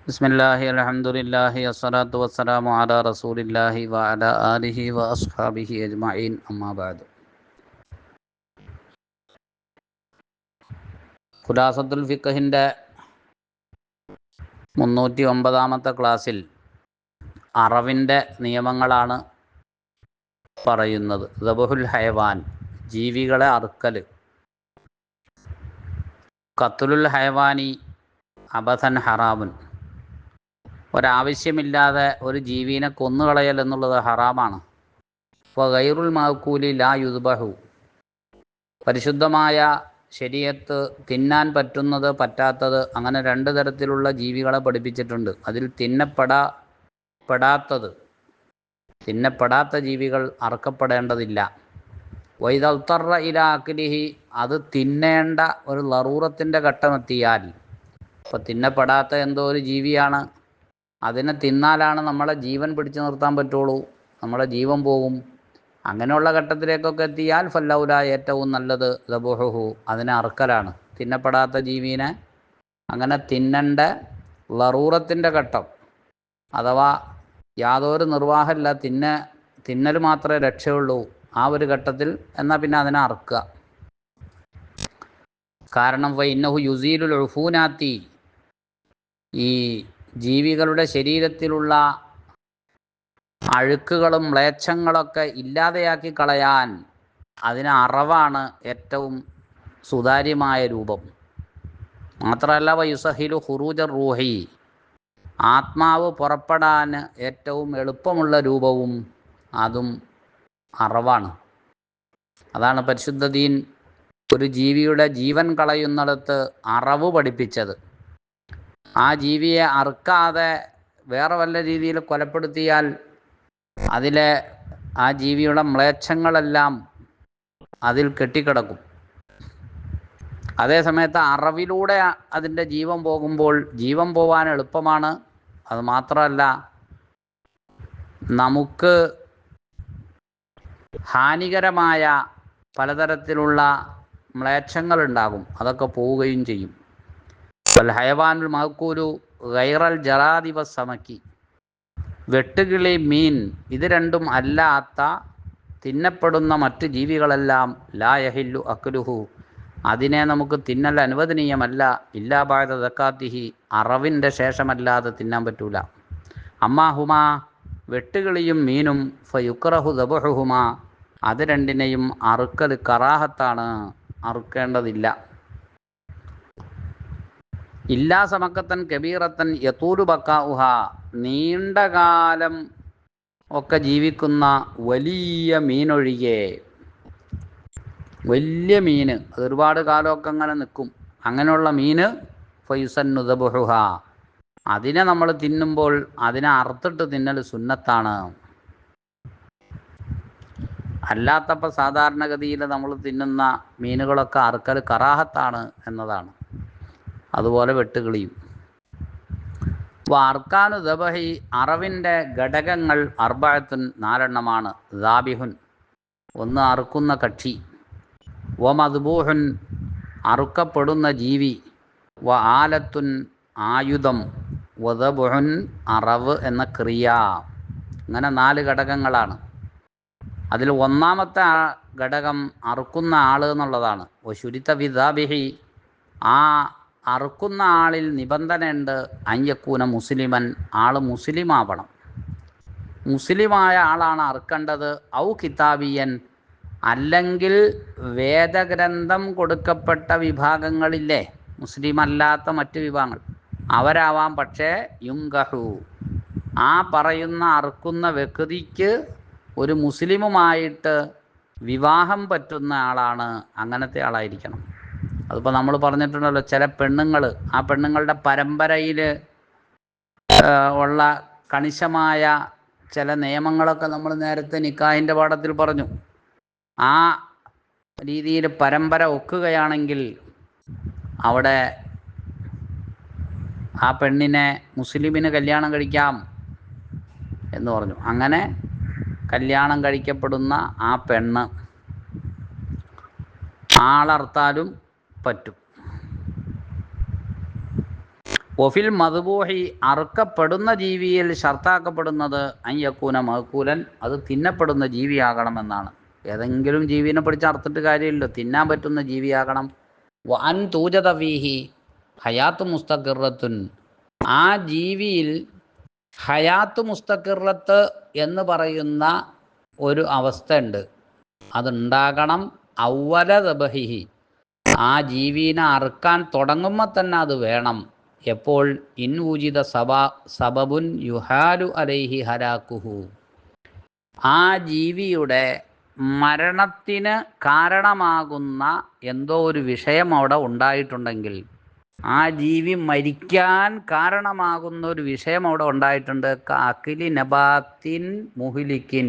ബിസ്മില്ലാഹി അൽഹംദുലില്ലാഹി അസ്സലാത്തു വസ്സലാമു അലാ റസൂലില്ലാഹി വഅലാ ആലിഹി വഅസ്ഹാബിഹി അജ്മഈൻ അമ്മാ ബഅദ്. ഖുലാസത്തുൽ ഫിഖഹിൻ്റെ 309-ാമത്തെ ക്ലാസ്സിൽ അറവിൻ്റെ നിയമങ്ങളാണ് പറയുന്നത്. ദബഹുൽ ഹയവാൻ, ജീവികളെ അറുക്കൽ. ഖത്ലുൽ ഹയവാനി അബസൻ ഹറാമുൻ, ഒരാവശ്യമില്ലാതെ ഒരു ജീവിനെ കൊന്നുകളയൽ എന്നുള്ളത് ഹറാമാണ്. അപ്പോൾ ഗൈറുൽ മഅ്കൂലി ലാ യുദ്ബഹു, പരിശുദ്ധമായ ശരീഅത്ത് തിന്നാൻ പറ്റുന്നത് പറ്റാത്തത് അങ്ങനെ രണ്ട് തരത്തിലുള്ള ജീവികളെ പഠിപ്പിച്ചിട്ടുണ്ട്. അതിൽ തിന്നപ്പെടാത്ത ജീവികൾ അറുക്കപ്പെടേണ്ടതില്ല. വൈദൽത്തറ ഇലാ അക്ലിഹി, അത് തിന്നേണ്ട ഒരു ലറൂറത്തിൻ്റെ ഘട്ടമെത്തിയാൽ, ഇപ്പോൾ തിന്നപ്പെടാത്ത എന്തോ ഒരു ജീവിയാണ്, അതിനെ തിന്നാലാണ് നമ്മളെ ജീവൻ പിടിച്ചു നിർത്താൻ പറ്റുള്ളൂ, നമ്മളെ ജീവൻ പോകും. അങ്ങനെയുള്ള ഘട്ടത്തിലേക്കൊക്കെ എത്തിയാൽ ഫല്ലൗല, ഏറ്റവും നല്ലത് ദബുഹുഹു, അതിനെ അറുക്കലാണ്. തിന്നപ്പെടാത്ത ജീവിനെ അങ്ങനെ തിന്നേണ്ട ലറൂറത്തിൻ്റെ ഘട്ടം, അഥവാ യാതൊരു നിർവാഹമില്ല, തിന്നൽ മാത്രമേ രക്ഷയുള്ളൂ, ആ ഒരു ഘട്ടത്തിൽ എന്നാൽ പിന്നെ അതിനെ അറുക്കുക. കാരണം ഇന്നഹു യുസീലുൽ ഉഫൂനാത്തി, ഈ ജീവികളുടെ ശരീരത്തിലുള്ള അഴുക്കുകളും മ്ലേച്ഛങ്ങളൊക്കെ ഇല്ലാതെയാക്കി കളയാൻ അതിന് അറവാണ് ഏറ്റവും സുതാര്യമായ രൂപം. മാത്രമല്ല വയുസഹിലു ഖുറൂജ റൂഹി, ആത്മാവ് പുറപ്പെടാൻ ഏറ്റവും എളുപ്പമുള്ള രൂപവും അതും അറവാണ്. അതാണ് പരിശുദ്ധ ദീൻ ഒരു ജീവിയുടെ ജീവൻ കളയുന്നിടത്ത് അറവ് പഠിപ്പിച്ചത്. ആ ജീവിയെ അറുക്കാതെ വേറെ വല്ല രീതിയിൽ കൊലപ്പെടുത്തിയാൽ അതിലെ ആ ജീവിയുടെ മ്ലേച്ഛങ്ങളെല്ലാം അതിൽ കെട്ടിക്കിടക്കും. അതേസമയത്ത് അറവിലൂടെ അതിൻ്റെ ജീവൻ പോകുമ്പോൾ ജീവൻ പോവാൻ എളുപ്പമാണ്. അത് മാത്രമല്ല, നമുക്ക് ഹാനികരമായ പലതരത്തിലുള്ള മ്ലേച്ഛങ്ങളുണ്ടാകും, അതൊക്കെ പോവുകയും ചെയ്യും. വൽ ഹയവാനുൽ മഅ്കൂലു ഗൈറൽ ജറാദി വസ്സമക്കി, വെട്ടുകിളി, മീൻ, ഇത് രണ്ടും അല്ലാത്ത തിന്നപ്പെടുന്ന മറ്റ് ജീവികളെല്ലാം ലാ യഹില്ലു അക്ലുഹു, അതിനെ നമുക്ക് തിന്നൽ അനുവദനീയമല്ല. ഇല്ലാ ബഅദ സകാത്തിഹി, അറവിൻ്റെ ശേഷമല്ലാതെ തിന്നാൻ പറ്റൂല. അമ്മാഹുമാ, വെട്ടുകിളിയും മീനും, ഫയുക്റഹു ദബഹുഹുമാ, അത് രണ്ടിനെയും അറുക്കൽ കറാഹത്താണ്, അറുക്കേണ്ടതില്ല. ഇല്ലാ സമക്കത്തൻ കബീറത്തൻ യതൂലു ബക്കാഉഹ, നീണ്ട കാലം ഒക്കെ ജീവിക്കുന്ന വലിയ മീനൊഴികെ, വലിയ മീന് അത് ഒരുപാട് കാലമൊക്കെ അങ്ങനെ നിൽക്കും, അങ്ങനെയുള്ള മീന് ഫയുസന്നു ദബഹുഹ, അതിനെ നമ്മൾ തിന്നുമ്പോൾ അതിനെ അറുത്തിട്ട് തിന്നൽ സുന്നത്താണ്. അല്ലാത്തപ്പോൾ സാധാരണഗതിയിൽ നമ്മൾ തിന്നുന്ന മീനുകളൊക്കെ അറുക്കൽ കറാഹത്താണ് എന്നതാണ്. അതുപോലെ വെട്ടുകിളിയും. അർക്കാനു ദബഹി, അറവിൻ്റെ ഘടകങ്ങൾ അർബഅത്തുൻ, 4 ദാബിഹുൻ, ഒന്ന് അറുക്കുന്ന കക്ഷി, മദ്ബൂഹുൻ, അറുക്കപ്പെടുന്ന ജീവി, ആലത്തുൻ, ആയുധം, ദബഹുൻ, അറവ് എന്ന ക്രിയ. അങ്ങനെ 4 ഘടകങ്ങളാണ്. അതിൽ ഒന്നാമത്തെ ഘടകം അറുക്കുന്ന ആൾ എന്നുള്ളതാണ്. ശുരിത വിദാബിഹി, ആ അറുക്കുന്ന ആളിൽ നിബന്ധനയുണ്ട്, അയ്യക്കൂന മുസ്ലിമൻ, ആൾ മുസ്ലിമാവണം, മുസ്ലിമായ ആളാണ് അറുക്കേണ്ടത്. ഔ കിതാബിയൻ, അല്ലെങ്കിൽ വേദഗ്രന്ഥം കൊടുക്കപ്പെട്ട വിഭാഗങ്ങളില്ലേ, മുസ്ലിം അല്ലാത്ത മറ്റ് വിഭാഗങ്ങൾ, അവരാവാം. പക്ഷേ യുങ്കഹു, ആ പറയുന്ന അറുക്കുന്ന വ്യക്തിക്ക് ഒരു മുസ്ലിമുമായിട്ട് വിവാഹം പറ്റുന്ന ആളാണ്, അങ്ങനത്തെ ആളായിരിക്കണം. അതിപ്പോൾ നമ്മൾ പറഞ്ഞിട്ടുണ്ടല്ലോ, ചില പെണ്ണുങ്ങൾ, ആ പെണ്ണുങ്ങളുടെ പരമ്പരയിൽ ഉള്ള കണിശമായ ചില നിയമങ്ങളൊക്കെ നമ്മൾ നേരത്തെ നിക്കാഹിൻ്റെ പാഠത്തിൽ പറഞ്ഞു. ആ രീതിയിൽ പരമ്പര ഒക്കുകയാണെങ്കിൽ അവിടെ ആ പെണ്ണിനെ മുസ്ലിമിന് കല്യാണം കഴിക്കാം എന്ന് പറഞ്ഞു. അങ്ങനെ കല്യാണം കഴിക്കപ്പെടുന്ന ആ പെണ്ണ് ആളർത്താലും പറ്റും. ഒഫിൽ മദ്ബൂഹി അറുക്കപ്പെടുന്ന ജീവിയിൽ ഷർത്താക്കപ്പെടുന്നത് അയ്യക്കൂന മഹ്കൂലൻ അത് തിന്നപ്പെടുന്ന ജീവിയാകണമെന്നാണ്. ഏതെങ്കിലും ജീവിനെ പിടിച്ച് അറുത്തിട്ട് കാര്യമില്ലല്ലോ, തിന്നാൻ പറ്റുന്ന ജീവിയാകണം. വൻ തൂജത ഫീഹി ഹയാത്ത് മുസ്തഖിറത്തുൻ ആ ജീവിയിൽ ഹയാത്ത് മുസ്തഖിറത്ത് എന്ന് പറയുന്ന ഒരു അവസ്ഥ ഉണ്ട്, അതുണ്ടാകണം. ഔവല ദബഹിഹി ആ ജീവിനെ അറുക്കാൻ തുടങ്ങുമ്പോൾ തന്നെ അത് വേണം. എപ്പോൾ ഇൻ ഊജിത സബബുൻ യുഹാലു അലൈഹി ഹലാക്കുഹു ആ ജീവിയുടെ മരണത്തിന് കാരണമാകുന്ന എന്തോ ഒരു വിഷയം അവിടെ ഉണ്ടായിട്ടുണ്ടെങ്കിൽ, ആ ജീവി മരിക്കാൻ കാരണമാകുന്ന ഒരു വിഷയം അവിടെ ഉണ്ടായിട്ടുണ്ട്. അഖിലി നബാത്തിൻ മുഹ്ലിക്കിൻ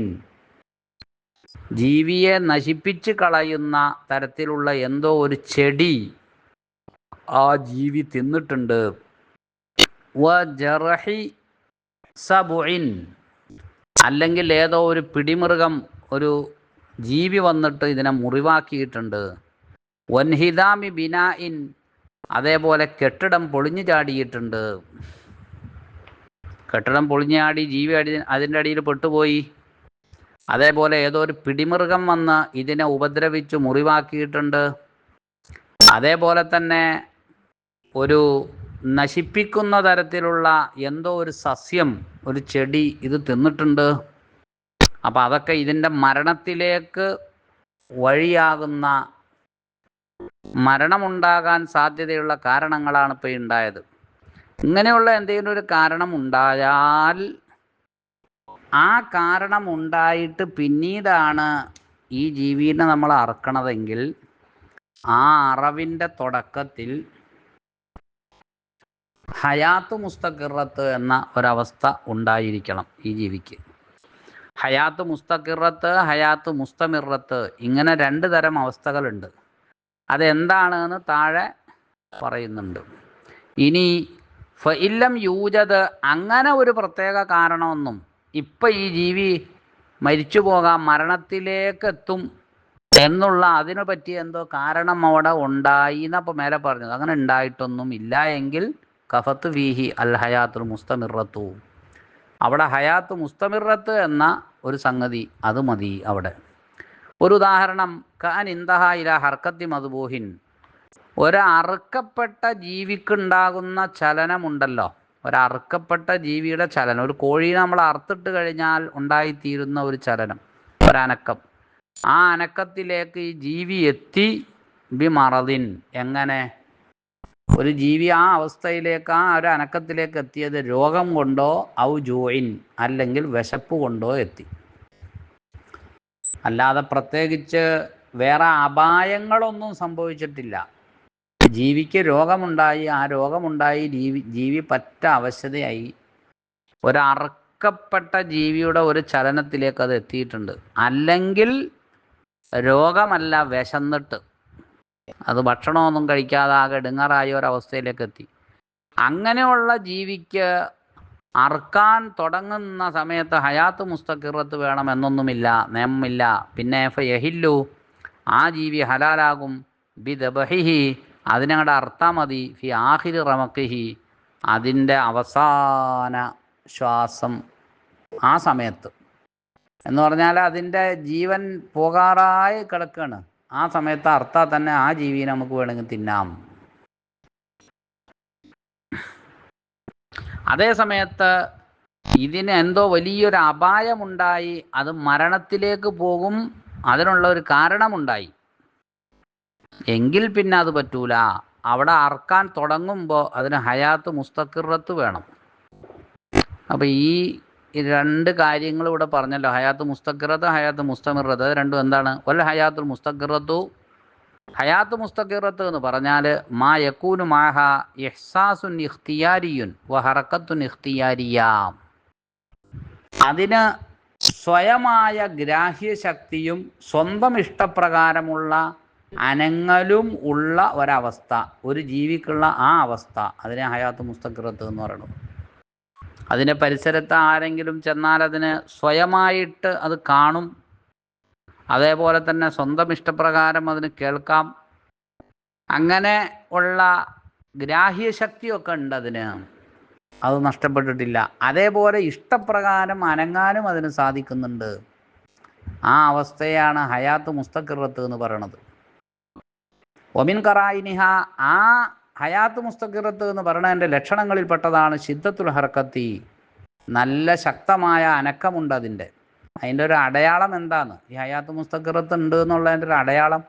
ജീവിയെ നശിപ്പിച്ച് കളയുന്ന തരത്തിലുള്ള എന്തോ ഒരു ചെടി ആ ജീവി തിന്നിട്ടുണ്ട്. വ ജറഹി സബുഇൻ അല്ലെങ്കിൽ ഏതോ ഒരു പിടിമൃഗം ഒരു ജീവി വന്നിട്ട് ഇതിനെ മുറിവാക്കിയിട്ടുണ്ട്. വൻഹിദാമി ബിനായിൻ അതേപോലെ കെട്ടിടം പൊളിഞ്ഞു ചാടിയിട്ടുണ്ട്. കെട്ടിടം പൊളിഞ്ഞു ചാടി ജീവി അതിൻ്റെ അടിയിൽ പെട്ടുപോയി. അതേപോലെ ഏതോ ഒരു പിടിമൃഗം വന്ന് ഇതിനെ ഉപദ്രവിച്ച് മുറിവാക്കിയിട്ടുണ്ട്. അതേപോലെ തന്നെ ഒരു നശിപ്പിക്കുന്ന തരത്തിലുള്ള എന്തോ ഒരു സസ്യം ഒരു ചെടി ഇത് തിന്നിട്ടുണ്ട്. അപ്പം അതൊക്കെ ഇതിൻ്റെ മരണത്തിലേക്ക് വഴിയാകുന്ന മരണമുണ്ടാകാൻ സാധ്യതയുള്ള കാരണങ്ങളാണ് ഇപ്പോൾ ഉണ്ടായത്. ഇങ്ങനെയുള്ള എന്തെങ്കിലും ഒരു കാരണം ഉണ്ടായാൽ ആ കാരണം ഉണ്ടായിട്ട് പിന്നീടാണ് ഈ ജീവിനെ നമ്മൾ അറക്കണതെങ്കിൽ ആ അറവിൻ്റെ തുടക്കത്തിൽ ഹയാത്ത് മുസ്തഖിറത്ത് എന്ന ഒരവസ്ഥ ഉണ്ടായിരിക്കണം ഈ ജീവിക്ക്. ഹയാത്ത് മുസ്തഖിറത്ത്, ഹയാത്ത് മുസ്തമിറത്ത്, ഇങ്ങനെ രണ്ട് തരം അവസ്ഥകളുണ്ട്. അതെന്താണെന്ന് താഴെ പറയുന്നുണ്ട്. ഇനി ഫഇല്ലം യൂജദ് അങ്ങനെ ഒരു പ്രത്യേക കാരണമൊന്നും ഇപ്പം ഈ ജീവി മരിച്ചു പോകാം, മരണത്തിലേക്ക് എത്തും എന്നുള്ള അതിനു പറ്റിയ എന്തോ കാരണം അവിടെ ഉണ്ടായി എന്നപ്പോൾ മേലെ പറഞ്ഞത്, അങ്ങനെ ഉണ്ടായിട്ടൊന്നും ഇല്ല എങ്കിൽ കഫത്ത് ഫീഹി അൽ ഹയാത്തുൽ മുസ്തമിറത്തു അവിടെ ഹയാത്ത് മുസ്തമിറത്ത് എന്ന ഒരു സംഗതി അത് മതി. അവിടെ ഒരു ഉദാഹരണം, കാൻ ഇന്ദഹ ഇല ഹർക്കത്തി മദ്ബൂഹിൻ ഒരറുക്കപ്പെട്ട ജീവിക്കുണ്ടാകുന്ന ചലനമുണ്ടല്ലോ, ഒരറുക്കപ്പെട്ട ജീവിയുടെ ചലനം, ഒരു കോഴിയെ നമ്മൾ അറുത്തിട്ട് കഴിഞ്ഞാൽ ഉണ്ടായിത്തീരുന്ന ഒരു ചലനം, ഒരനക്കം, ആ അനക്കത്തിലേക്ക് ഈ ജീവി എത്തി. ബി മറദിൻ എങ്ങനെ ഒരു ജീവി ആ അവസ്ഥയിലേക്ക് ആ ഒരു അനക്കത്തിലേക്ക് എത്തിയത് രോഗം കൊണ്ടോ ഔ ജൂഇൻ അല്ലെങ്കിൽ വിശപ്പ് കൊണ്ടോ എത്തി. അല്ലാതെ പ്രത്യേകിച്ച് വേറെ അപായങ്ങളൊന്നും സംഭവിച്ചിട്ടില്ല. ജീവിക്ക് രോഗമുണ്ടായി, ആ രോഗമുണ്ടായി ജീവി പറ്റ അവശതയായി, ഒരറുക്കപ്പെട്ട ജീവിയുടെ ഒരു ചലനത്തിലേക്ക് അത് എത്തിയിട്ടുണ്ട്. അല്ലെങ്കിൽ രോഗമല്ല, വിശന്നിട്ട് അത് ഭക്ഷണമൊന്നും കഴിക്കാതെ ആകെ ഇടുങ്ങാറായ ഒരവസ്ഥയിലേക്ക് എത്തി. അങ്ങനെയുള്ള ജീവിക്ക് അറുക്കാൻ തുടങ്ങുന്ന സമയത്ത് ഹയാത്ത് മുസ്തഖിറത്ത് വേണമെന്നൊന്നുമില്ല, നിയമമില്ല. പിന്നെ യഹില്ലു ആ ജീവി ഹലാലാകും ബി ദബഹിഹി അതിനങ്ങടെ അർത്താ മതി ഫി ആഖിരി റമക്കിഹി അതിൻ്റെ അവസാന ശ്വാസം ആ സമയത്ത് എന്ന് പറഞ്ഞാൽ അതിൻ്റെ ജീവൻ പോകാറായി കിടക്കുകയാണ്. ആ സമയത്ത് അർത്താ തന്നെ ആ ജീവിയെ നമുക്ക് വേണമെങ്കിൽ തിന്നാം. അതേ സമയത്ത് ഇതിന് എന്തോ വലിയൊരു അപായമുണ്ടായി, അത് മരണത്തിലേക്ക് പോകും, അതിനുള്ള ഒരു കാരണമുണ്ടായി എങ്കിൽ പിന്നെ അത് പറ്റൂല. അവിടെ അറക്കാൻ തുടങ്ങുമ്പോൾ അതിന് ഹയാത്ത് മുസ്തഖിറത്ത് വേണം. അപ്പോൾ ഈ രണ്ട് കാര്യങ്ങൾ ഇവിടെ പറഞ്ഞല്ലോ, ഹയാത്ത് മുസ്തഖിറത്ത്, ഹയാത്ത് മുസ്തമിറത്ത്. അത് രണ്ടും എന്താണ്? വൽ ഹയാത്തുൽ മുസ്തഖിറത്തു ഹയാത്ത് മുസ്തഖിറത്ത് എന്ന് പറഞ്ഞാൽ മാ യക്കൂനു മാഹ ഇഹ്സാസുൻ ഇഖ്തിയാരിയുൻ വ ഹറക്കത്തുൻ ഇഖ്തിയാരിയ അതിന് സ്വയമായ ഗ്രാഹ്യശക്തിയും സ്വന്തം ഇഷ്ടപ്രകാരമുള്ള അനങ്ങലും ഉള്ള ഒരവസ്ഥ, ഒരു ജീവിക്കുള്ള ആ അവസ്ഥ, അതിനെ ഹയാത്ത് മുസ്തഖിറത്ത് എന്ന് പറയുന്നത്. അതിൻ്റെ പരിസരത്ത് ആരെങ്കിലും ചെന്നാൽ അതിന് സ്വയമായിട്ട് അത് കാണും, അതേപോലെ തന്നെ സ്വന്തം ഇഷ്ടപ്രകാരം അതിന് കേൾക്കാം. അങ്ങനെ ഉള്ള ഗ്രാഹ്യശക്തിയൊക്കെ ഉണ്ട് അതിന്, അത് നഷ്ടപ്പെട്ടിട്ടില്ല. അതേപോലെ ഇഷ്ടപ്രകാരം അനങ്ങാനും അതിന് സാധിക്കുന്നുണ്ട്. ആ അവസ്ഥയാണ് ഹയാത്ത് മുസ്തഖിറത്ത് എന്ന് പറയണത്. ഒമിൻ ഖറായിനിഹ, ആ ഹയാത്ത് മുസ്തഖിറത്ത് എന്ന് പറയുന്നതിൻ്റെ ലക്ഷണങ്ങളിൽപ്പെട്ടതാണ് ഷിദ്ദത്തുൽ ഹർക്കത്തി, നല്ല ശക്തമായ അനക്കമുണ്ട് അതിൻ്റെ. അതിൻ്റെ ഒരു അടയാളം എന്താണ്? ഈ ഹയാത്ത് മുസ്തഖിറത്ത് ഉണ്ട് എന്നുള്ളതിൻ്റെ ഒരു അടയാളം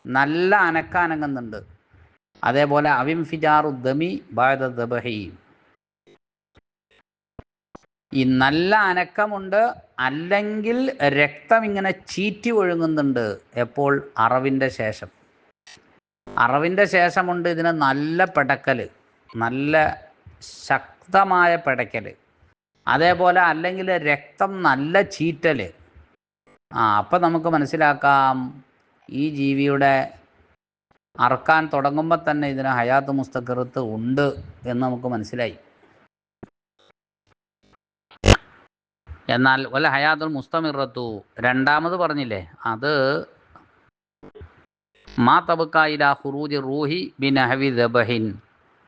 നല്ല അനങ്ങുന്നുണ്ട്. അതേപോലെ അവിം ഫിജാറു ദമി ബഅദ ദബഹി, ഈ നല്ല അനക്കമുണ്ട്, അല്ലെങ്കിൽ രക്തം ഇങ്ങനെ ചീറ്റി ഒഴുകുന്നുണ്ട്. എപ്പോൾ? അറവിൻ്റെ ശേഷം. അറവിൻ്റെ ശേഷമുണ്ട് ഇതിന് നല്ല പിടക്കൽ, നല്ല ശക്തമായ പിടയ്ക്കൽ. അതേപോലെ അല്ലെങ്കിൽ രക്തം നല്ല ചീറ്റൽ. അപ്പം നമുക്ക് മനസ്സിലാക്കാം ഈ ജീവിയുടെ അറക്കാൻ തുടങ്ങുമ്പോൾ തന്നെ ഇതിന് ഹയാത്ത് മുസ്തഖിറത്ത് ഉണ്ട് എന്ന് നമുക്ക് മനസ്സിലായി. എന്നാൽ വല്ല ഹയാത്തുൽ മുസ്തമിറത്തു, രണ്ടാമത് പറഞ്ഞില്ലേ, അത് മാ തബക്കായില ഖുറൂജി റൂഹി ബിനഹവി ദബഹിൻ,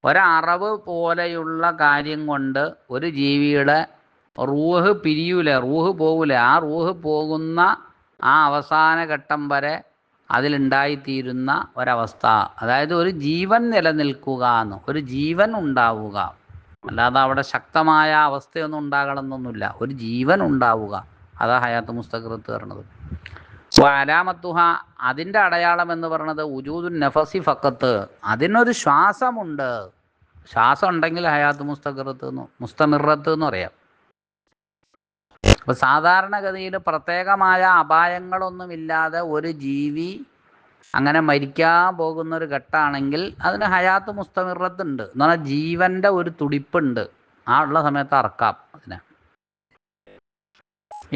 ഒരറവ് പോലെയുള്ള കാര്യം കൊണ്ട് ഒരു ജീവിയുടെ റൂഹ് പിരിയൂല, റൂഹ് പോകൂല. ആ റൂഹ് പോകുന്ന ആ അവസാന ഘട്ടം വരെ അതിലുണ്ടായിത്തീരുന്ന ഒരവസ്ഥ, അതായത് ഒരു ജീവൻ നിലനിൽക്കുക എന്ന്, ഒരു ജീവൻ ഉണ്ടാവുക. അല്ലാതെ അവിടെ ശക്തമായ അവസ്ഥയൊന്നും ഉണ്ടാകണമെന്നൊന്നുമില്ല, ഒരു ജീവൻ ഉണ്ടാവുക. അതാ ഹയാത്ത് മുസ്തഖിറത്ത് പറഞ്ഞത്. അലാമത്തുഹ, അതിൻ്റെ അടയാളം എന്ന് പറയുന്നത് ഉജൂദുൻ നഫസി ഫക്കത്ത്, അതിനൊരു ശ്വാസമുണ്ട്. ശ്വാസം ഉണ്ടെങ്കിൽ ഹയാത്ത് മുസ്തമിറത്ത് എന്ന് പറയാം. അപ്പോൾ സാധാരണഗതിയിൽ പ്രത്യേകമായ അപായങ്ങളൊന്നുമില്ലാതെ ഒരു ജീവി അങ്ങനെ മരിക്കാൻ പോകുന്നൊരു ഘട്ടമാണെങ്കിൽ അതിന് ഹയാത്ത് മുസ്തമിറത്ത് ഉണ്ട് എന്ന് പറഞ്ഞാൽ ജീവൻ്റെ ഒരു തുടിപ്പുണ്ട്. ആ ഉള്ള സമയത്ത് അറക്കാം അതിനെ.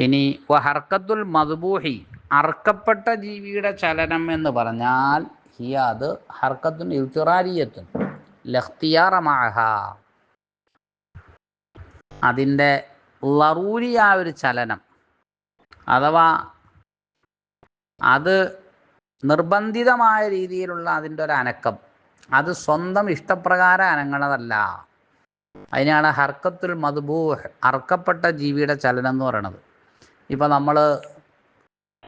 ഇനി ഹർക്കത്തുൽ മദ്ബൂഹി, അറക്കപ്പെട്ട ജീവിയുടെ ചലനം എന്ന് പറഞ്ഞാൽ അത് ഹർക്കത്തുൻ ഇൽത്തിറാരിയത്തുൻ ലഖ്തിയാറ മഅഹ, അതിൻ്റെ ലറൂരിയായ ഒരു ചലനം, അഥവാ അത് നിർബന്ധിതമായ രീതിയിലുള്ള അതിൻ്റെ ഒരു അനക്കം, അത് സ്വന്തം ഇഷ്ടപ്രകാരം അനങ്ങണതല്ല. അതിനാണ് ഹർക്കത്തുൽ മദ്ബൂഹ്, അറക്കപ്പെട്ട ജീവിയുടെ ചലനം എന്ന് പറയുന്നത്. ഇപ്പം നമ്മൾ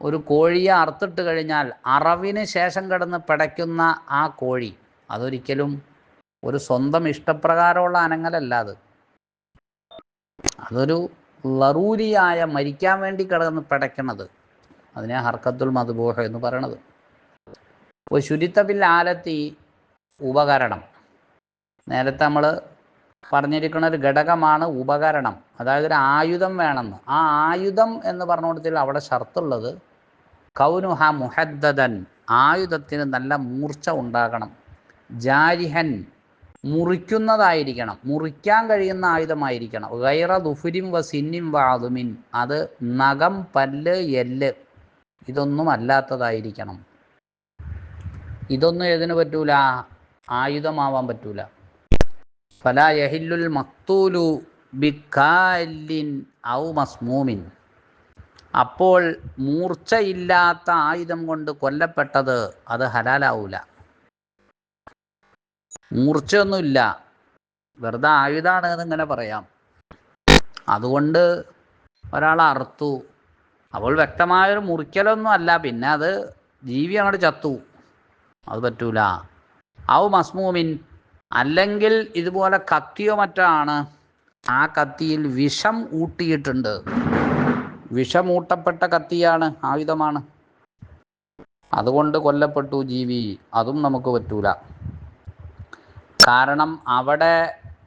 ഒരു കോഴിയെ അറുത്തിട്ട് കഴിഞ്ഞാൽ അറവിന് ശേഷം കിടന്ന് പിടയ്ക്കുന്ന ആ കോഴി, അതൊരിക്കലും ഒരു സ്വന്തം ഇഷ്ടപ്രകാരമുള്ള അനങ്ങലല്ല. അതൊരു ലറൂരിയായ മരിക്കാൻ വേണ്ടി കിടന്ന് പിടയ്ക്കണത്, അതിനെ ഹർക്കത്തുൽ മദ്ബൂഹ് എന്ന് പറയണത്. ഒരു ശുരിത്തബിൽ ആലത്തി, ഉപകരണം. നേരത്തെ നമ്മൾ പറഞ്ഞിരിക്കുന്ന ഒരു ഘടകമാണ് ഉപകരണം, അതായത് ഒരു ആയുധം വേണമെന്ന്. ആ ആയുധം എന്ന് പറഞ്ഞു കൊടുത്തിൽ അവിടെ ഷർത്തുള്ളത് കൗനുഹ മുഹദ്ദദൻ, ആയുധത്തിന് നല്ല മൂർച്ച ഉണ്ടാകണം. ജാരിഹൻ, മുറിക്കുന്നതായിരിക്കണം, മുറിക്കാൻ കഴിയുന്ന ആയുധമായിരിക്കണം. ഗൈറ ദുഫുരിം വ സിന്നിം വ അതുമിൻ, അത് നഖം, പല്ല്, എല്ല് ഇതൊന്നും അല്ലാത്തതായിരിക്കണം. ഇതൊന്നും ഏതിന് പറ്റൂല? ആയുധമാവാൻ പറ്റൂല. ഫലാ യഹില്ലുൽ മഖ്തൂലു ബിക്കാലിൻ ഔ മസ്മൂമിൻ, അപ്പോൾ മൂർച്ചയില്ലാത്ത ആയുധം കൊണ്ട് കൊല്ലപ്പെട്ടത് അത് ഹലാലാവൂല. മൂർച്ചയൊന്നുമില്ല, വെറുതെ ആയുധമാണ് എന്നിങ്ങനെ പറയാം. അതുകൊണ്ട് ഒരാൾ അറുത്തു, അപ്പോൾ വ്യക്തമായൊരു മുറിക്കലൊന്നും അല്ല, പിന്നെ അത് ജീവി അങ്ങോട്ട് ചത്തു, അത് പറ്റൂല. ഔ മസ്മൂമിൻ, അല്ലെങ്കിൽ ഇതുപോലെ കത്തിയോ മറ്റാണ്, ആ കത്തിയിൽ വിഷം ഊട്ടിയിട്ടുണ്ട്, വിഷമൂട്ടപ്പെട്ട കത്തിയാണ്, ആയുധമാണ്, അതുകൊണ്ട് കൊല്ലപ്പെട്ടു ജീവി, അതും നമുക്ക് പറ്റൂല. കാരണം അവിടെ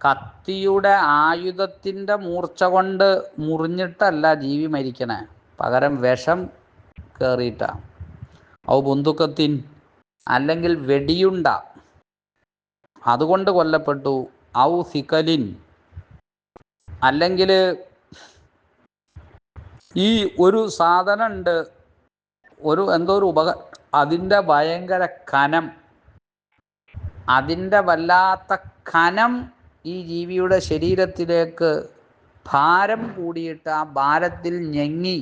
കത്തിയുടെ ആയുധത്തിൻ്റെ മൂർച്ച കൊണ്ട് മുറിഞ്ഞിട്ടല്ല ജീവി മരിക്കണേ, പകരം വിഷം കയറിയിട്ടാണ്. ഔ ബുന്തുക്കത്തിൻ, അല്ലെങ്കിൽ വെടിയുണ്ട, അതുകൊണ്ട് കൊല്ലപ്പെട്ടു. ഔ സിക്കലിൻ, അല്ലെങ്കിൽ ഈ ഒരു സാധനം ഉണ്ട്, എന്തോ ഒരു അതിൻ്റെ ഭയങ്കര കനം, അതിൻ്റെ വല്ലാത്ത കനം ഈ ജീവിയുടെ ശരീരത്തിലേക്ക് ഭാരം കൂടിയിട്ട് ആ ഭാരത്തിൽ ഞെങ്ങി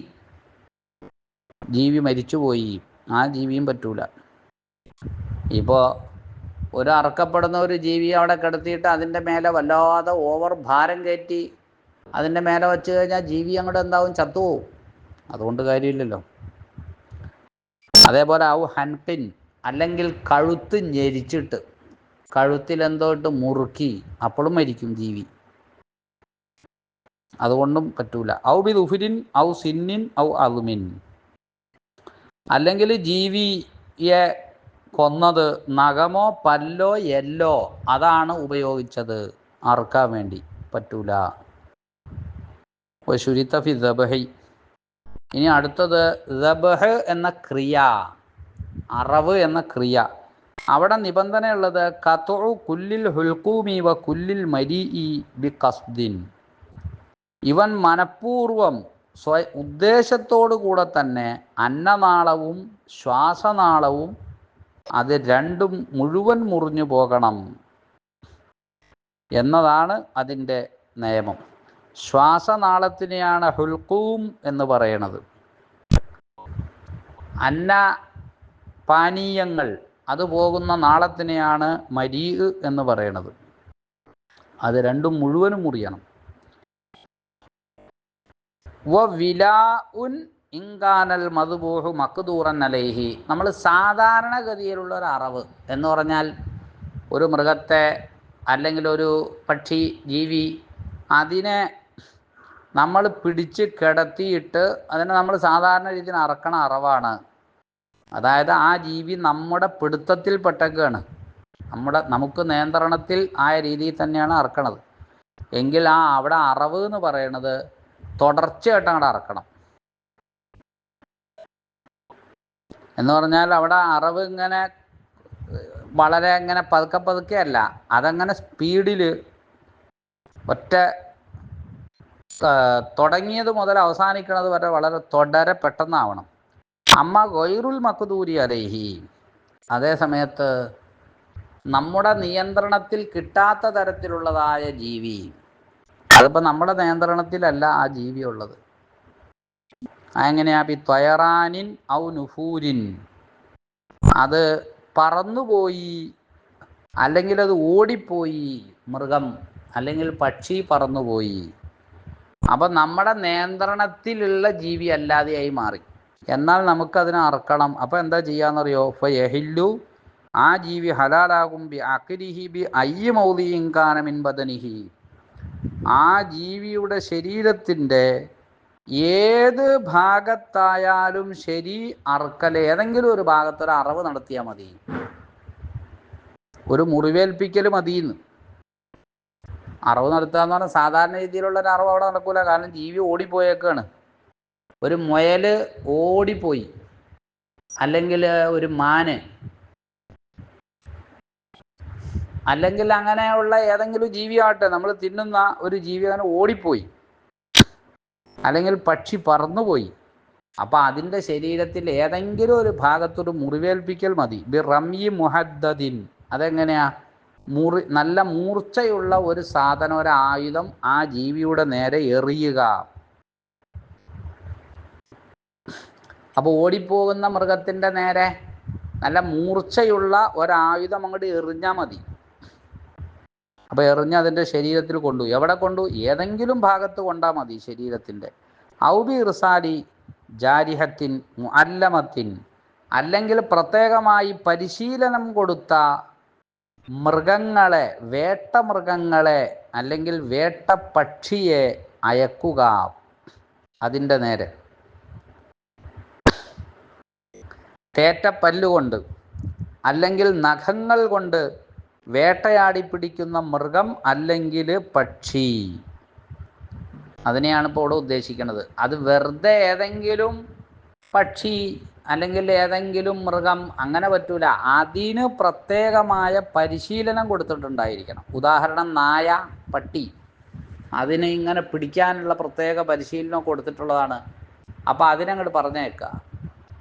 ജീവി മരിച്ചുപോയി, ആ ജീവിയും പറ്റൂല. ഇപ്പോൾ ഒരു അറക്കപ്പെടുന്ന ഒരു ജീവിയെ അവിടെ കിടത്തിയിട്ട് അതിൻ്റെ മേലെ വല്ലാതെ ഓവർ ഭാരം കയറ്റി അതിൻ്റെ മേലെ വെച്ച് കഴിഞ്ഞാൽ ജീവി അങ്ങോട്ട് എന്താവും, ചത്തുപോവും. അതുകൊണ്ട് കാര്യമില്ലല്ലോ. അതേപോലെ ഔ ഹൻപിൻ, അല്ലെങ്കിൽ കഴുത്ത് ഞെരിച്ചിട്ട് കഴുത്തിലെന്തോ ഇട്ട് മുറുക്കി, അപ്പോഴും മരിക്കും ജീവി. അതുകൊണ്ടും പറ്റൂല. ഔ ബി ദുഫിരിൻ ഔ സിന്നിൻ ഔ അളുമിൻ, അല്ലെങ്കിൽ ജീവിയെ കൊന്നത് നഖമോ പല്ലോ എല്ലോ അതാണ് ഉപയോഗിച്ചത് അറുക്കാൻ വേണ്ടി, പറ്റൂല. ശുരിത്ത ഫി ദബഹി. ഇനി അടുത്തത് ദബഹ് എന്ന ക്രിയ, അറവ് എന്ന ക്രിയ. അവിടെ നിബന്ധനയുള്ളത് ഖത്ഉ കുല്ലിൽ ഹുൽഖൂമി വ കുല്ലിൽ മരീഇ ബി ഖസ്ദിൻ. ഇവൻ മനഃപൂർവം ഉദ്ദേശത്തോടു കൂടെ തന്നെ അന്നനാളവും ശ്വാസനാളവും അത് രണ്ടും മുഴുവൻ മുറിഞ്ഞു പോകണം എന്നതാണ് അതിൻ്റെ നിയമം. ശ്വാസനാളത്തിനെയാണ് ഹുൽഖൂം എന്ന് പറയുന്നത്. അന്ന പാനീയങ്ങൾ അത് പോകുന്ന നാളത്തിനെയാണ് മരീ എന്ന് പറയുന്നത്. അത് രണ്ടും മുഴുവനും മുറിയണം. വ വിലാഉൻ ഇൻകാനൽ മദ്ബൂഹു മഖ്ദൂറൻ അലൈഹി. നമ്മൾ സാധാരണഗതിയിലുള്ള ഒരു അറവ് എന്ന് പറഞ്ഞാൽ ഒരു മൃഗത്തെ അല്ലെങ്കിൽ ഒരു പക്ഷി ജീവി അതിനെ നമ്മൾ പിടിച്ച് കിടത്തിയിട്ട് അതിനെ നമ്മൾ സാധാരണ രീതിയിൽ അറക്കണ അറവാണ്. അതായത് ആ ജീവി നമ്മുടെ പിടുത്തത്തിൽപ്പെട്ടൊക്കെയാണ്, നമുക്ക് നിയന്ത്രണത്തിൽ ആയ രീതിയിൽ തന്നെയാണ് അറക്കണത് എങ്കിൽ അവിടെ അറവ് എന്ന് പറയുന്നത് തുടർച്ചയായിട്ട് അങ്ങോട്ട് അറക്കണം. എന്ന് പറഞ്ഞാൽ അവിടെ അറവ് ഇങ്ങനെ വളരെ ഇങ്ങനെ പതുക്കെ പതുക്കെ അല്ല, അതങ്ങനെ സ്പീഡിൽ ഒറ്റ തുടങ്ങിയത് മുതൽ അവസാനിക്കുന്നത് വരെ വളരെ തുടരെ പെട്ടെന്നാവണം. അമ്മ ഗൈറുൽ മഖ്ദൂരി അലൈഹി, അതേ സമയത്ത് നമ്മുടെ നിയന്ത്രണത്തിൽ കിട്ടാത്ത തരത്തിലുള്ളതായ ജീവി, അതിപ്പോൾ നമ്മുടെ നിയന്ത്രണത്തിലല്ല ആ ജീവി ഉള്ളത്. അതെങ്ങനെയാ? ബി ത്വയറാനിൻ ഔ നുഫൂരിൻ, അത് പറന്നുപോയി അല്ലെങ്കിൽ അത് ഓടിപ്പോയി മൃഗം, അല്ലെങ്കിൽ പക്ഷി പറന്നുപോയി. അപ്പം നമ്മുടെ നിയന്ത്രണത്തിലുള്ള ജീവി അല്ലാതെയായി മാറി. എന്നാൽ നമുക്കതിനെ അറക്കണം. അപ്പോൾ എന്താ ചെയ്യാന്നറിയോ? ഫയഹില്ലു, ആ ജീവി ഹലാലാകും ബി അഖ്ലിഹി ബി അയ്യി മൗദിഇൻ കാന മിൻ ബദനിഹി, ആ ജീവിയുടെ ശരീരത്തിൻ്റെ ഏത് ഭാഗത്തായാലും ശരി അറക്കൽ, ഏതെങ്കിലും ഒരു ഭാഗത്തൊരു അറവ് നടത്തിയാൽ മതി, ഒരു മുറിവേൽപ്പിക്കൽ മതിയെന്ന്. അറവ് നടത്തുക എന്ന് പറഞ്ഞാൽ സാധാരണ രീതിയിലുള്ള ഒരു അറവ് അവിടെ നടക്കൂല, കാരണം ജീവി ഓടിപ്പോയേക്കാണ്. ഒരു മുയൽ ഓടിപ്പോയി, അല്ലെങ്കിൽ ഒരു മാന്, അല്ലെങ്കിൽ അങ്ങനെയുള്ള ഏതെങ്കിലും ജീവിയാവട്ടെ, നമ്മൾ തിന്നുന്ന ഒരു ജീവി അങ്ങനെ ഓടിപ്പോയി, അല്ലെങ്കിൽ പക്ഷി പറന്നുപോയി. അപ്പം അതിൻ്റെ ശരീരത്തിൽ ഏതെങ്കിലും ഒരു ഭാഗത്തൊരു മുറിവേൽപ്പിക്കൽ മതി. ബി റംയി മുഹദ്ദദിൻ, അതെങ്ങനെയാ? നല്ല മൂർച്ചയുള്ള ഒരു സാധനം, ഒരു ആയുധം ആ ജീവിയുടെ നേരെ എറിയുക. അപ്പോൾ ഓടിപ്പോകുന്ന മൃഗത്തിൻ്റെ നേരെ നല്ല മൂർച്ചയുള്ള ഒരായുധം അങ്ങോട്ട് എറിഞ്ഞാൽ മതി. അപ്പോൾ എറിഞ്ഞ് അതിൻ്റെ ശരീരത്തിൽ കൊണ്ടു, എവിടെ കൊണ്ടു? ഏതെങ്കിലും ഭാഗത്ത് കൊണ്ടാൽ മതി ശരീരത്തിൻ്റെ. ഔബി ഇർസാലി ജാരിഹത്തിൻ മുഅല്ലമത്തിൻ, അല്ലെങ്കിൽ പ്രത്യേകമായി പരിശീലനം കൊടുത്ത മൃഗങ്ങളെ, വേട്ടമൃഗങ്ങളെ അല്ലെങ്കിൽ വേട്ടപ്പക്ഷിയെ അയക്കുക അതിൻ്റെ നേരെ. തേറ്റപ്പല്ലുകൊണ്ട് അല്ലെങ്കിൽ നഖങ്ങൾ കൊണ്ട് വേട്ടയാടി പിടിക്കുന്ന മൃഗം അല്ലെങ്കിൽ പക്ഷി, അതിനെയാണ് ഇപ്പോൾ ഇവിടെ ഉദ്ദേശിക്കുന്നത്. അത് വെറുതെ ഏതെങ്കിലും പക്ഷി അല്ലെങ്കിൽ ഏതെങ്കിലും മൃഗം അങ്ങനെ പറ്റൂല, അതിന് പ്രത്യേകമായ പരിശീലനം കൊടുത്തിട്ടുണ്ടായിരിക്കണം. ഉദാഹരണം നായ, പട്ടി, അതിന് ഇങ്ങനെ പിടിക്കാനുള്ള പ്രത്യേക പരിശീലനം കൊടുത്തിട്ടുള്ളതാണ്. അപ്പോൾ അതിനങ്ങോട്ട് പറഞ്ഞേക്കുക.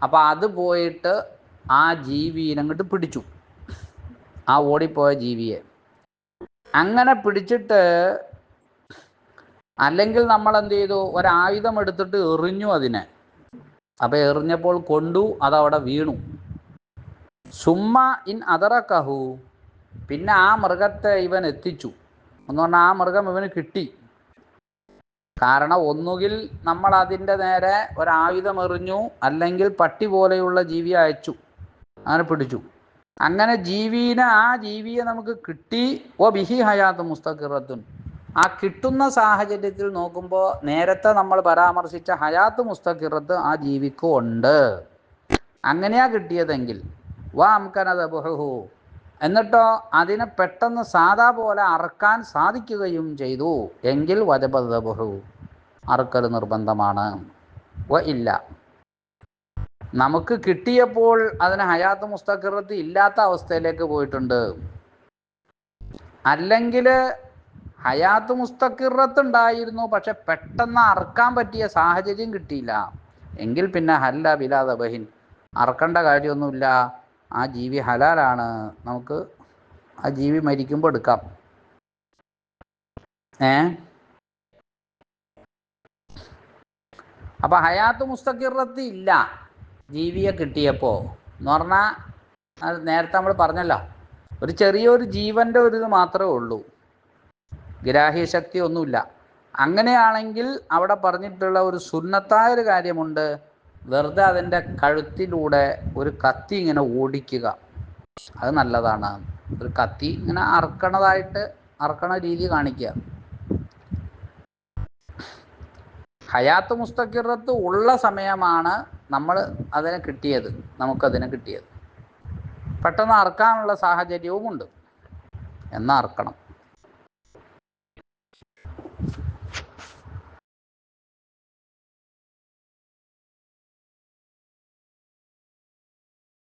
അപ്പോൾ അത് പോയിട്ട് ആ ജീവിനങ്ങോട്ട് പിടിച്ചു, ആ ഓടിപ്പോയ ജീവിയെ. അങ്ങനെ പിടിച്ചിട്ട് അല്ലെങ്കിൽ നമ്മൾ എന്ത് ചെയ്തു? ഒരായുധം എടുത്തിട്ട് എറിഞ്ഞു അതിനെ. അപ്പോൾ എറിഞ്ഞപ്പോൾ കൊണ്ടു, അതവിടെ വീണു. സുമ്മ ഇൻ അതറക്കഹു, പിന്നെ ആ മൃഗത്തെ ഇവൻ എത്തിച്ചു എന്ന് പറഞ്ഞാൽ ആ മൃഗം ഇവന് കിട്ടി. കാരണം ഒന്നുകിൽ നമ്മൾ അതിൻ്റെ നേരെ ഒരായുധം എറിഞ്ഞു, അല്ലെങ്കിൽ പട്ടി പോലെയുള്ള ജീവിയെ അയച്ചു, അങ്ങനെ പിടിച്ചു. അങ്ങനെ ആ ജീവിയെ നമുക്ക് കിട്ടി. ഓ ബിഹി ഹയാത്ത് മുസ്തഖിറത്തുൻ. ആ കിട്ടുന്ന സാഹചര്യത്തിൽ നോക്കുമ്പോൾ നേരത്തെ നമ്മൾ പരാമർശിച്ച ഹയാത്ത് മുസ്തഖിറത്ത് ആ ജീവിക്കും ഉണ്ട്. അങ്ങനെയാ കിട്ടിയതെങ്കിൽ വാ അംകനദബുഹു, എന്നിട്ടോ അതിനെ പെട്ടെന്ന് സാദാ പോലെ അറക്കാൻ സാധിക്കുകയും ചെയ്തു എങ്കിൽ വജബദബുഹു, അറുക്കൽ നിർബന്ധമാണ്. വ ഇല്ല, നമുക്ക് കിട്ടിയപ്പോൾ അതിന് ഹയാത്ത് മുസ്തഖിറത്ത് ഇല്ലാത്ത അവസ്ഥയിലേക്ക് പോയിട്ടുണ്ട്, അല്ലെങ്കിൽ ഹയാത്ത് മുസ്തഖിറത്ത് ഉണ്ടായിരുന്നു പക്ഷെ പെട്ടെന്ന് അറക്കാൻ പറ്റിയ സാഹചര്യം കിട്ടിയില്ല, എങ്കിൽ പിന്നെ ഹല്ല ബിലാ ദബഹിൻ, അറക്കേണ്ട കാര്യമൊന്നുമില്ല. ആ ജീവി ഹലാലാണ്, നമുക്ക് ആ ജീവി മരിക്കുമ്പോൾ എടുക്കാം. അപ്പം ഹയാത്ത് മുസ്തഖിറത്ത് ഇല്ല ജീവിയെ കിട്ടിയപ്പോൾ എന്ന് പറഞ്ഞാൽ, അത് നേരത്തെ നമ്മൾ പറഞ്ഞല്ലോ, ഒരു ചെറിയൊരു ജീവൻ്റെ ഒരു ഇത് മാത്രമേ ഉള്ളൂ, ഗ്രാഹ്യശക്തി ഒന്നുമില്ല. അങ്ങനെയാണെങ്കിൽ അവിടെ പറഞ്ഞിട്ടുള്ള ഒരു സുന്നത്തായൊരു കാര്യമുണ്ട്, വെറുതെ അതിൻ്റെ കഴുത്തിലൂടെ ഒരു കത്തി ഇങ്ങനെ ഓടിക്കുക, അത് നല്ലതാണ്. ഒരു കത്തി ഇങ്ങനെ അറക്കണ രീതി കാണിക്കുക. ഹയാത്ത് മുസ്തഖിറത്ത് ഉള്ള സമയമാണ് നമുക്കതിനെ കിട്ടിയത്. പെട്ടെന്ന് അറക്കാനുള്ള സാഹചര്യവും ഉണ്ട്, എന്നാൽ അറക്കണം.